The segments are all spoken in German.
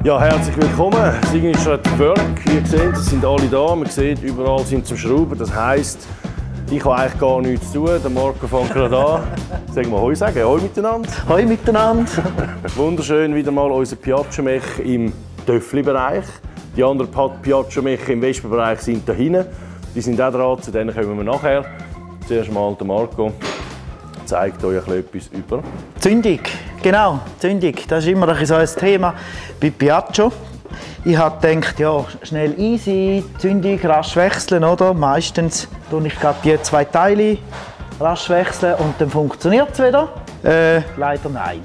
Ja, herzlich willkommen. Signature at Work. Wie ihr seht, sind alle da. Man sieht, überall sind zum Schrauben. Das heisst, ich habe eigentlich gar nichts zu tun. Der Marco fängt gerade an. Sagen wir Hoi sagen. Hoi miteinander. Hoi miteinander. Wunderschön wieder mal unser Piaggio-Mech im Töffli-Bereich. Die anderen Piaggio-Mech im Vespa-Bereich sind da hinten. Die sind auch dran, zu denen kommen wir nachher. Zuerst mal der Marco zeigt euch etwas über Zündung, genau, Zündung. Das ist immer so ein Thema bei Piaggio. Ich habe gedacht, ja, schnell easy, Zündung, rasch wechseln, oder? Meistens tue ich gerade die zwei Teile rasch wechseln und dann funktioniert es wieder. Leider nein.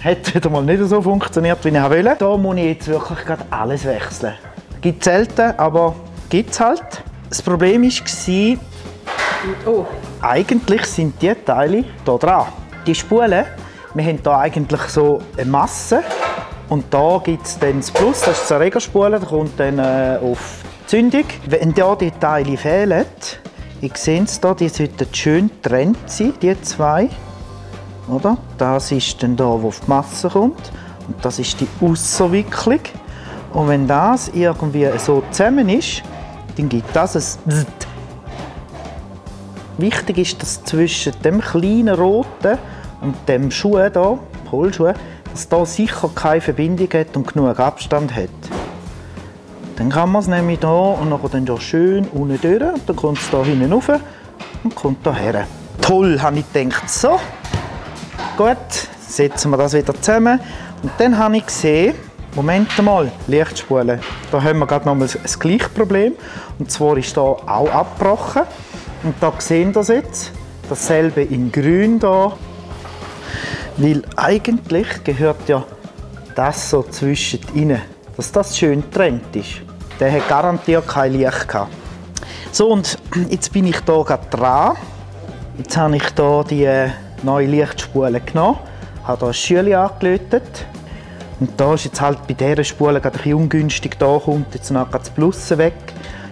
Hat wieder mal nicht so funktioniert, wie ich wollte. Da muss ich jetzt wirklich gerade alles wechseln. Gibt es selten, aber gibt es halt. Das Problem war, eigentlich sind die Teile hier dran. Die Spulen, wir haben hier eigentlich so eine Masse. Und da gibt es dann das Plus, das ist die Regerspule, das kommt dann auf die Zündung. Wenn hier die Teile fehlen, ihr seht es hier, die sollten schön getrennt sein, die zwei. Oder? Das ist dann hier, wo auf die Masse kommt. Und das ist die Ausserwicklung. Und wenn das irgendwie so zusammen ist, dann gibt das ein Zzzt. Wichtig ist, dass zwischen dem kleinen roten und dem Schuh hier, Polschuh, dass da sicher keine Verbindung hat und genug Abstand hat. Dann kann man es nämlich hier und dann hier schön unten durch. Dann kommt es hier hinten rauf und kommt hierher. Toll, habe ich gedacht. So, gut, setzen wir das wieder zusammen. Und dann habe ich gesehen, Moment mal, Lichtspulen. Da haben wir gerade noch mal das gleiche Problem. Und zwar ist hier auch abgebrochen. Und da sehen wir jetzt, dasselbe in grün hier. Weil eigentlich gehört ja das so zwischen ihnen, dass das schön getrennt ist. Der hat garantiert kein Licht gehabt. So, und jetzt bin ich hier gerade dran. Jetzt habe ich hier die neue Lichtspule genommen, habe hier ein Schüli angelötet. Und da ist jetzt halt bei dieser Spule gerade ein bisschen ungünstig, da kommt jetzt noch das Plus weg.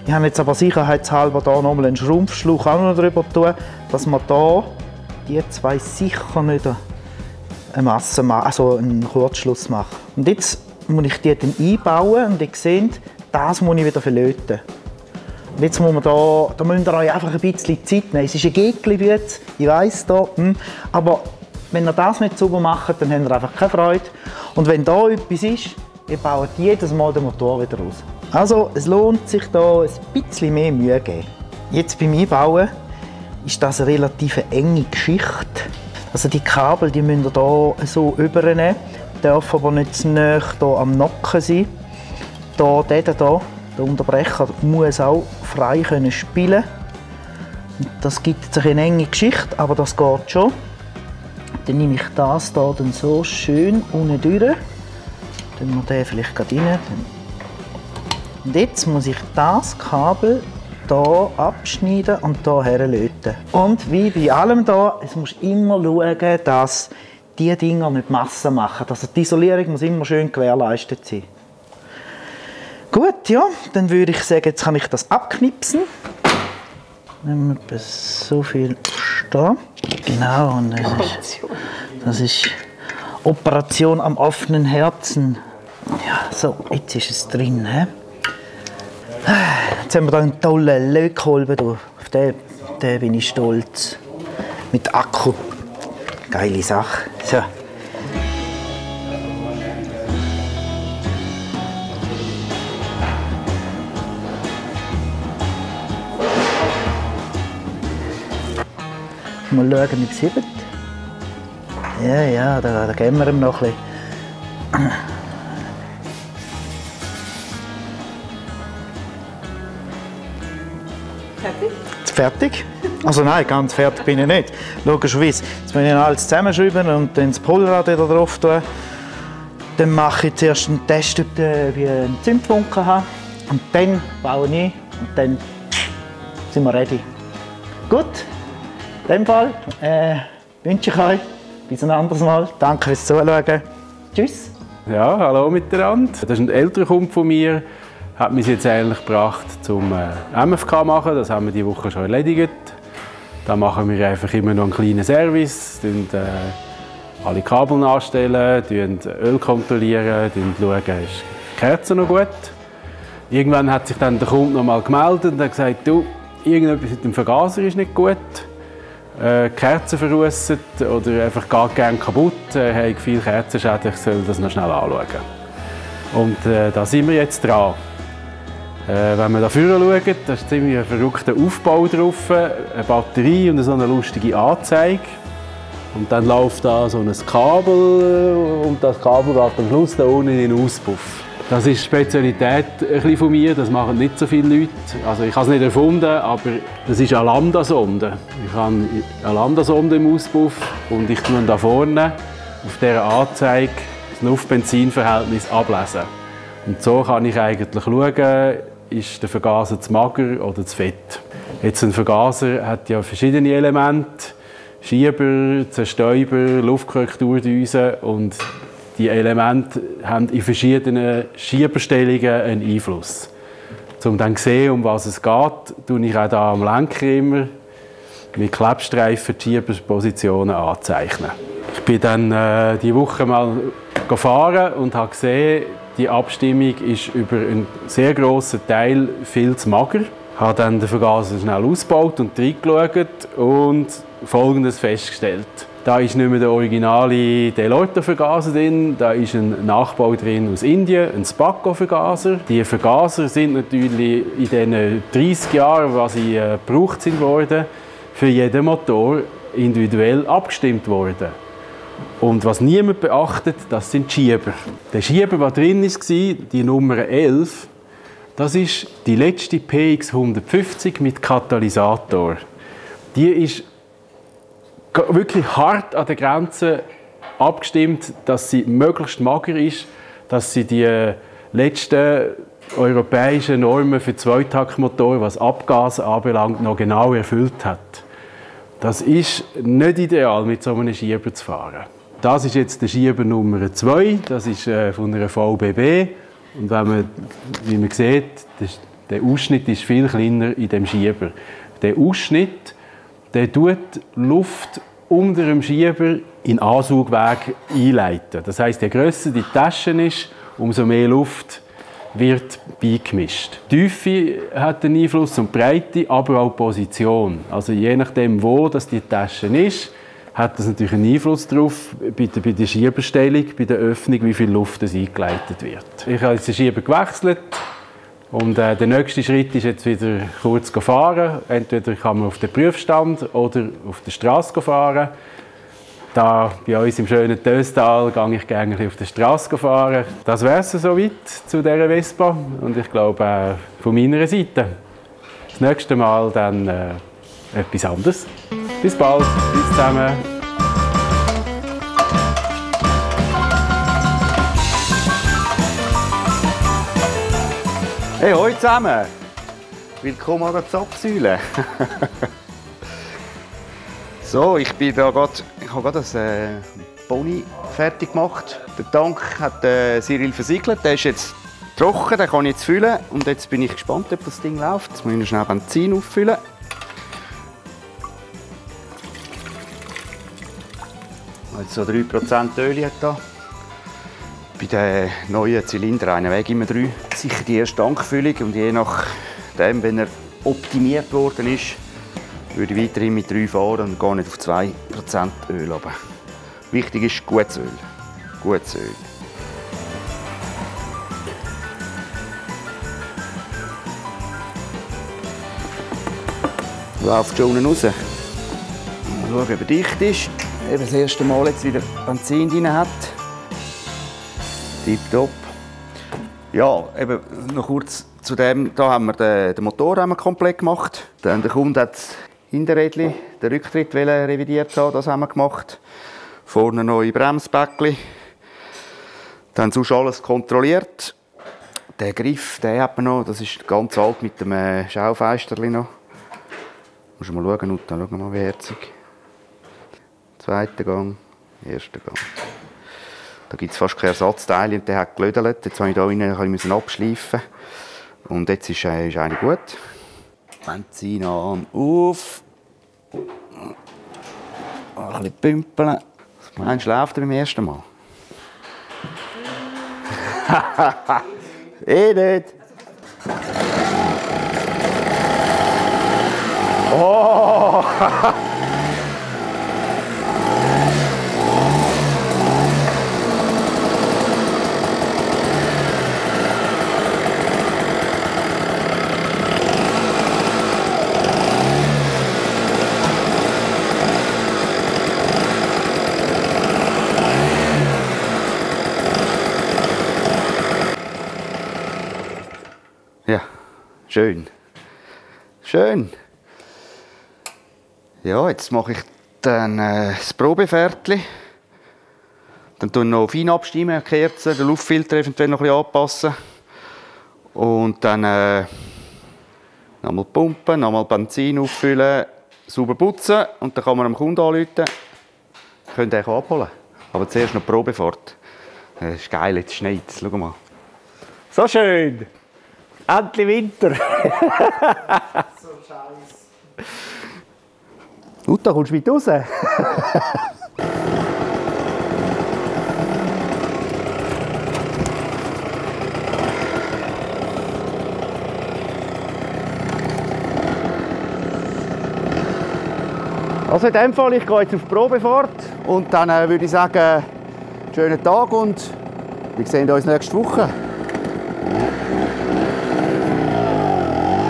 Ich habe jetzt aber sicherheitshalber hier noch mal einen Schrumpfschlauch auch noch drüber tun, dass man hier die zwei sicher nicht eine Masse machen, also einen Kurzschluss machen. Und jetzt muss ich die dann einbauen und ihr seht, das muss ich wieder verlöten. Und jetzt muss man da müsst ihr euch einfach ein bisschen Zeit nehmen. Es ist ein Gegli-Bütz, ich weiss da, aber wenn ihr das nicht sauber macht, dann habt ihr einfach keine Freude. Und wenn da etwas ist, ihr baut jedes Mal den Motor wieder aus. Also es lohnt sich da ein bisschen mehr Mühe zu geben. Jetzt beim Einbauen ist das eine relativ enge Geschichte. Also die Kabel, die müsst ihr hier so übernehmen, dürfen aber nicht zu nahe hier am Nocken sein. Der Unterbrecher, muss auch frei spielen können. Das gibt jetzt eine enge Geschichte, aber das geht schon. Dann nehme ich das hier dann so schön unten durch. Dann wir den vielleicht gerade rein. Und jetzt muss ich das Kabel hier abschneiden und hier herlöten. Und wie bei allem hier, es muss immer schauen, dass diese Dinger nicht Masse machen. Also die Isolierung muss immer schön gewährleistet sein. Gut, ja, dann würde ich sagen, jetzt kann ich das abknipsen. Nehmen wir so viel stehen. Genau, und das ist Operation am offenen Herzen. Ja, so, jetzt ist es drin. He? Jetzt haben wir hier einen tollen Lötkolben. Auf den bin ich stolz. Mit Akku. Geile Sache. So. Mal schauen, ob es hebt. Ja, da geben wir ihm noch ein bisschen. Fertig? Also nein, ganz fertig bin ich nicht. Logischerweise. Jetzt muss ich alles zusammenschrauben und dann das Pullrad wieder drauf tun. Dann mache ich zuerst einen Test, ob ich einen Zündfunken habe. Und dann baue ich und dann sind wir ready. Gut, in dem Fall wünsche ich euch bis ein anderes Mal. Danke fürs Zuschauen. Tschüss. Ja, hallo miteinander. Das ist ein älterer Kumpel von mir. Hat mich jetzt eigentlich gebracht zum MFK machen. Das haben wir diese Woche schon erledigt. Da machen wir einfach immer noch einen kleinen Service, alle Kabel nachstellen, Öl kontrollieren, schauen, Kerzen noch gut. Irgendwann hat sich dann der Kunde noch mal gemeldet und hat gesagt, du, irgendetwas mit dem Vergaser ist nicht gut. Kerzen verrustet oder einfach gar gerne kaputt. Habe viele Kerzenschäden, ich soll das noch schnell anschauen. Und da sind wir jetzt dran. Wenn wir da vorne schauen, da ist ziemlich ein verrückter Aufbau drauf, eine Batterie und so eine lustige Anzeige. Und dann läuft da so ein Kabel und das Kabel geht am Schluss da unten in den Auspuff. Das ist die Spezialität von mir, das machen nicht so viele Leute. Also ich habe es nicht erfunden, aber das ist eine Lambda-Sonde. Ich habe eine Lambda-Sonde im Auspuff und ich tue da vorne auf dieser Anzeige das Luft-Benzin-Verhältnis ablesen. Und so kann ich eigentlich schauen, ist der Vergaser zu mager oder zu fett. Jetzt ein Vergaser hat ja verschiedene Elemente. Schieber, Zerstäuber, Luftkorrekturdüse und die Elemente haben in verschiedenen Schieberstellungen einen Einfluss. Um dann zu sehen, um was es geht, tue ich auch hier am Lenker immer mit Klebstreifen die Schieberpositionen anzeichnen. Ich bin dann diese Woche mal gefahren und habe gesehen, die Abstimmung ist über einen sehr grossen Teil viel zu mager. Ich habe dann den Vergaser schnell ausgebaut und reingeschaut und Folgendes festgestellt. Da ist nicht mehr der originale Deloitte-Vergaser drin, da ist ein Nachbau drin aus Indien, ein Spaco-Vergaser. Die Vergaser sind natürlich in den 30 Jahren, was sie gebraucht sind worden, für jeden Motor individuell abgestimmt worden. Und was niemand beachtet, das sind die Schieber. Der Schieber, der drin war, die Nummer 11, das ist die letzte PX 150 mit Katalysator. Die ist wirklich hart an der Grenze abgestimmt, dass sie möglichst mager ist, dass sie die letzten europäischen Normen für Zweitaktmotoren, was Abgase anbelangt, noch genau erfüllt hat. Das ist nicht ideal, mit so einem Schieber zu fahren. Das ist jetzt der Schieber Nummer 2, das ist von einer VBB. Und wenn man, wie man sieht, der Ausschnitt ist viel kleiner in dem Schieber. Der Ausschnitt, der tut Luft unter dem Schieber in den Ansaugweg einleiten. Das heisst, je grösser die Tasche ist, umso mehr Luft wird beigemischt. Die Tiefe hat einen Einfluss und die Breite, aber auch die Position. Also je nachdem, wo das die Tasche ist, hat das natürlich einen Einfluss darauf, bei der Schieberstellung, bei der Öffnung, wie viel Luft eingeleitet wird. Ich habe jetzt den Schieber gewechselt und der nächste Schritt ist jetzt wieder kurz fahren. Entweder kann man auf den Prüfstand oder auf der Straße fahren. Da bei uns im schönen Töstal gehe ich gerne auf der Straße fahren. Das wäre es soweit zu dieser Vespa und ich glaube von meiner Seite. Das nächste Mal dann etwas anderes. Bis bald, bis zusammen. Hey, hallo zusammen! Willkommen an der Zapfsäule. So, ich habe gerade ein Pony fertig gemacht. Der Tank hat Cyril versiegelt, der ist jetzt trocken, den kann ich jetzt füllen. Und jetzt bin ich gespannt, ob das Ding läuft. Jetzt muss ich noch schnell Benzin auffüllen. Also 3% Öl hat da. Bei den neuen Zylinderreihenweg immer 3. Sicher die erste Tankfüllung und je nachdem, wenn er optimiert worden ist, würde ich weiterhin mit 3 fahren und gar nicht auf 2% Öl runter. Wichtig ist gutes Öl. Gutes Öl. Läuft schon unten raus. Mal schauen, ob er dicht ist. Eben das erste Mal jetzt wieder Benzin drin hat. Tipptopp. Ja, eben noch kurz zu dem. Da haben wir den Motor komplett gemacht. Dann der Kunde hat das Hinterrädchen, den Rücktritt revidiert haben, das haben wir gemacht. Vorne neue Bremsbäckchen. Dann sonst alles kontrolliert. Den Griff, den hat man noch. Das ist ganz alt mit dem Schaufensterchen noch. Muss mal schauen, Uta, schau mal, wie herzig. Zweiter Gang, erster Gang. Da gibt es fast keine Ersatzteile und der hat gelödelt. Jetzt habe ich hier rein abschleifen. Und jetzt ist eigentlich gut. Benzin an, auf. Ein bisschen pümpeln. Was meinst du, läuft er beim ersten Mal? Nicht. Oh! Ja, schön. Schön. Ja, jetzt mache ich dann das Probefährtchen. Dann tun wir noch fein abstimmen, die Kerze, den Luftfilter eventuell noch ein bisschen anpassen. Und dann nochmal pumpen, nochmal Benzin auffüllen, sauber putzen und dann kann man dem Kunden anrufen. Könnt ihr abholen. Aber zuerst noch die Probefahrt. Das ist geil, jetzt schneit es. Schau mal. So schön! Endlich Winter! So scheiße. Uta, kommst du mit raus? Also in dem Fall, ich gehe jetzt auf die Probefahrt und dann würde ich sagen, schönen Tag und wir sehen uns nächste Woche.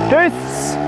Tschüss!